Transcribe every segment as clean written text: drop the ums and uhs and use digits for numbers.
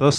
10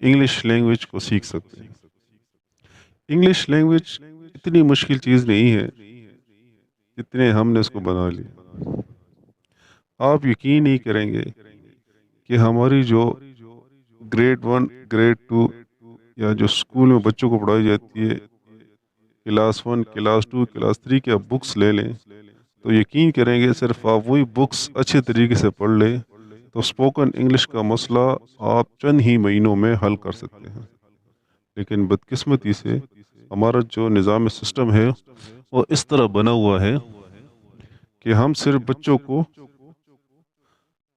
English language کو سیکھ سکتے ہیں۔ انگلش لینگویج اتنی مشکل چیز نہیں ہے جتنے ہم نے اس کو بنا لیا۔ آپ یقین نہیں کریں گے کہ ہماری جو گریڈ 1 گریڈ 2 یا جو اسکول میں بچوں کو پڑھائی جاتی ہے، کلاس 1 کلاس 2 کلاس 3 کی آپ بکس لے لیں تو یقین کریں گے صرف آپ وہی بکس اچھے طریقے سے پڑھ لیں تو اسپوکن انگلش کا مسئلہ آپ چند ہی مہینوں میں حل کر سکتے ہیں۔ لیکن بدقسمتی سے ہمارا جو نظام سسٹم ہے وہ اس طرح بنا ہوا ہے کہ ہم صرف بچوں کو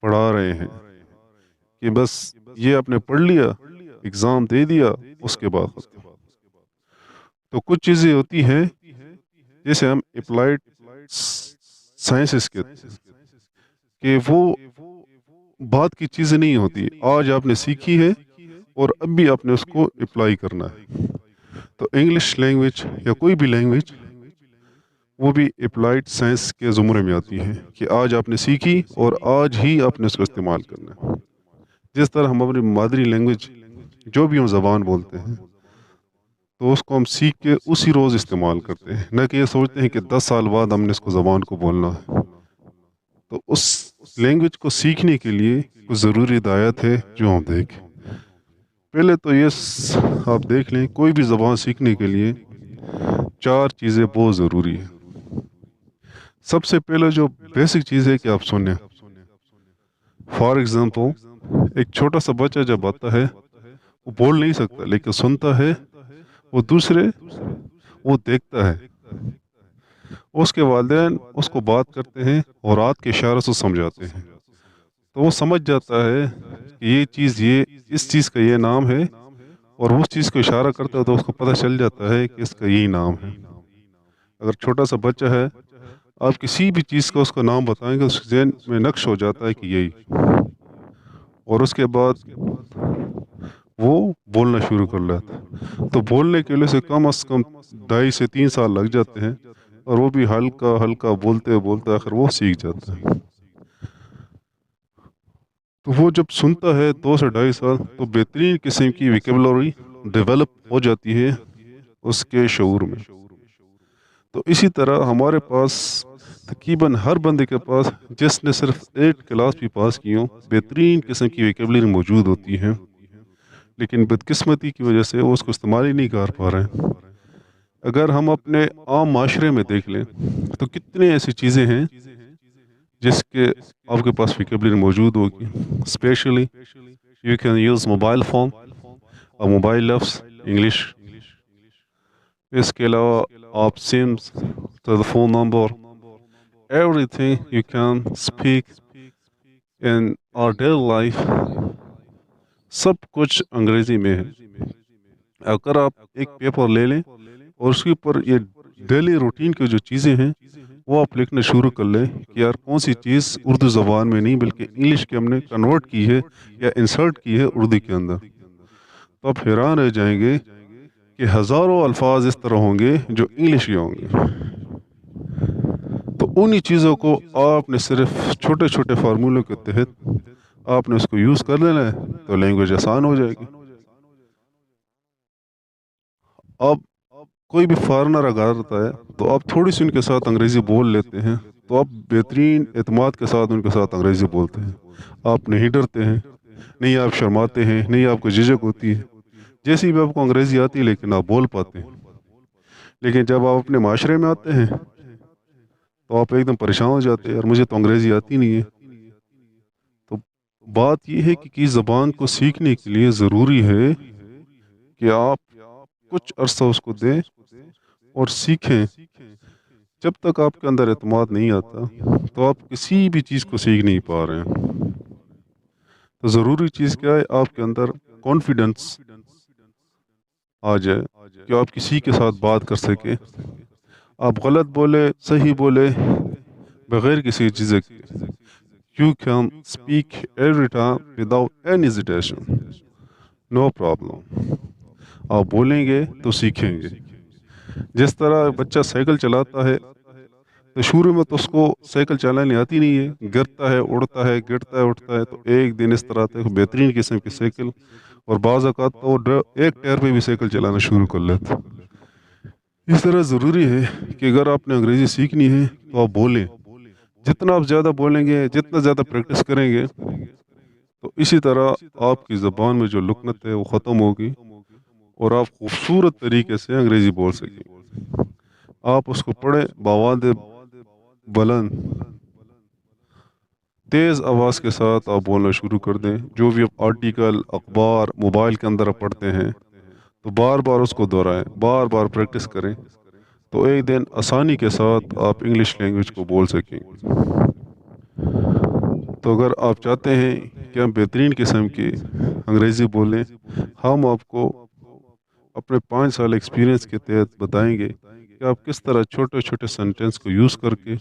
پڑھا رہے ہیں کہ بس یہ آپ نے پڑھ لیا، اگزام دے دیا، اس کے بعد ختم۔ تو کچھ چیزیں ہوتی ہیں جیسے ہم اپلائیڈ سائنسز کہتے ہیں کہ وہ بات کی چیزیں نہیں ہوتی، آج آپ نے سیکھی ہے اور اب بھی آپ نے اس کو اپلائی کرنا ہے۔ تو انگلش لینگویج یا کوئی بھی لینگویج وہ بھی اپلائیڈ سائنس کے زمرے میں آتی ہے کہ آج آپ نے سیکھی اور آج ہی آپ نے اس کو استعمال کرنا ہے۔ جس طرح ہم اپنی مادری لینگویج جو بھی ہم زبان بولتے ہیں تو اس کو ہم سیکھ کے اسی روز استعمال کرتے ہیں، نہ کہ یہ سوچتے ہیں کہ 10 سال بعد ہم نے اس کو زبان کو بولنا ہے۔ تو اس لینگویج کو سیکھنے کے لیے کچھ ضروری ہدایت ہے جو ہم دیکھیں۔ پہلے تو آپ دیکھ لیں کوئی بھی زبان سیکھنے کے لیے 4 چیزیں بہت ضروری ہیں۔ سب سے پہلے جو بیسک چیز ہے کہ آپ سنیں۔ فار ایگزامپل ایک چھوٹا سا بچہ جب آتا ہے وہ بول نہیں سکتا لیکن سنتا ہے، وہ دوسرے وہ دیکھتا ہے، اس کے والدین اس کو بات کرتے ہیں اور ہاتھ کے اشارے سے سمجھاتے ہیں تو وہ سمجھ جاتا ہے کہ یہ چیز اس چیز کا یہ نام ہے، اور وہ اس چیز کو اشارہ کرتا ہے تو اس کو پتہ چل جاتا ہے کہ اس کا یہی نام ہے۔ اگر چھوٹا سا بچہ ہے، آپ کسی بھی چیز کا اس کا نام بتائیں گے اس کے ذہن میں نقش ہو جاتا ہے کہ یہی، اور اس کے بعد وہ بولنا شروع کر لیتا ہے۔ تو بولنے کے لیے سے کم از کم 2.5 سے 3 سال لگ جاتے ہیں، اور وہ بھی ہلکا ہلکا بولتے بولتے آخر وہ سیکھ جاتا ہے۔ تو وہ جب سنتا ہے 2 سے 2.5 سال تو بہترین قسم کی ویکیبلری ڈیولپ ہو جاتی ہے اس کے شعور میں۔ تو اسی طرح ہمارے پاس تقریباً ہر بندے کے پاس جس نے صرف 8 کلاس بھی پاس کی ہوں بہترین قسم کی ویکیبلری موجود ہوتی ہے، لیکن بدقسمتی کی وجہ سے وہ اس کو استعمال ہی نہیں کر پا رہے ہیں۔ اگر ہم اپنے عام معاشرے میں دیکھ لیں تو کتنے ایسی چیزیں ہیں جس کے آپ کے پاس ویکیبلری موجود ہوگی۔ Specially you can use mobile phone اور موبائل لفظ انگلش، اس کے علاوہ آپ SIMs, telephone number, everything you can speak in our daily life, سب کچھ انگریزی میں ہے۔ اگر آپ ایک پیپر لے لیں اور اس کے اوپر یہ ڈیلی روٹین کی جو چیزیں ہیں وہ آپ لکھنا شروع کر لیں کہ یار کون سی چیز اردو زبان میں نہیں بلکہ انگلش کے ہم نے کنورٹ کی ہے یا انسرٹ کی ہے اردو کے اندر، تو آپ حیران رہ جائیں گے کہ ہزاروں الفاظ اس طرح ہوں گے جو انگلش کے ہوں گے۔ تو انہی چیزوں کو آپ نے صرف چھوٹے چھوٹے فارمولوں کے تحت آپ نے اس کو یوز کر لینا ہے تو لینگویج آسان ہو جائے گی۔ اب کوئی بھی فارنر اگر آتا ہے تو آپ تھوڑی سی ان کے ساتھ انگریزی بول لیتے ہیں تو آپ بہترین اعتماد کے ساتھ ان کے ساتھ انگریزی بولتے ہیں، آپ نہیں ڈرتے ہیں، نہیں آپ شرماتے ہیں، نہیں آپ کو جھجک ہوتی ہے، جیسی بھی آپ کو انگریزی آتی ہے لیکن آپ بول پاتے ہیں۔ لیکن جب آپ اپنے معاشرے میں آتے ہیں تو آپ ایک دم پریشان ہو جاتے ہیں، اور مجھے تو انگریزی آتی نہیں ہے۔ تو بات یہ ہے کہ کسی زبان کو سیکھنے کے لیے ضروری ہے کہ آپ کچھ عرصہ اس کو دیں اور سیکھیں۔ جب تک آپ کے اندر اعتماد نہیں آتا تو آپ کسی بھی چیز کو سیکھ نہیں پا رہے ہیں۔ تو ضروری چیز کیا ہے، آپ کے اندر کانفیڈنس آ جائے کہ آپ کسی کے ساتھ بات کر سکیں، آپ غلط بولے صحیح بولے بغیر کسی چیز کے، you can speak every time without any hesitation, no problem۔ آپ بولیں گے تو سیکھیں گے۔ جس طرح بچہ سائیکل چلاتا ہے تو شروع میں تو اس کو سائیکل چلانے آتی نہیں ہے، گرتا ہے اڑتا ہے گرتا ہے اٹھتا ہے، تو ایک دن اس طرح آتا ہے کہ بہترین قسم کی سائیکل، اور بعض اوقات تو وہ ایک ٹائر پہ بھی سائیکل چلانا شروع کر لیتا. اس طرح ضروری ہے کہ اگر آپ نے انگریزی سیکھنی ہے تو آپ بولیں. جتنا آپ زیادہ بولیں گے، جتنا زیادہ پریکٹس کریں گے، تو اسی طرح آپ کی زبان میں جو لکنت ہے وہ ختم ہوگی، اور آپ خوبصورت طریقے سے انگریزی بول سکیں گے. آپ اس کو پڑھیں باواد بلند تیز آواز کے ساتھ آپ بولنا شروع کر دیں. جو بھی آپ آرٹیکل اخبار موبائل کے اندر آپ پڑھتے ہیں، تو بار بار اس کو دہرائیں، بار بار پریکٹس کریں، تو ایک دن آسانی کے ساتھ آپ انگلش لینگویج کو بول سکیں گے. تو اگر آپ چاہتے ہیں کہ ہم بہترین قسم کی انگریزی بولیں، ہم آپ کو اپنے 5 سال ایکسپیرینس کے تحت بتائیں گے کہ آپ کس طرح چھوٹے چھوٹے سینٹینس کو یوز کر کے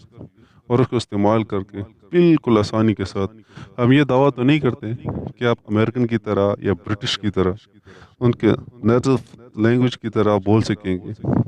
اور اس کو استعمال کر کے بالکل آسانی کے ساتھ. ہم یہ دعویٰ تو نہیں کرتے کہ آپ امریکن کی طرح یا برٹش کی طرح ان کے نیٹو لینگویج کی طرح بول سکیں گے.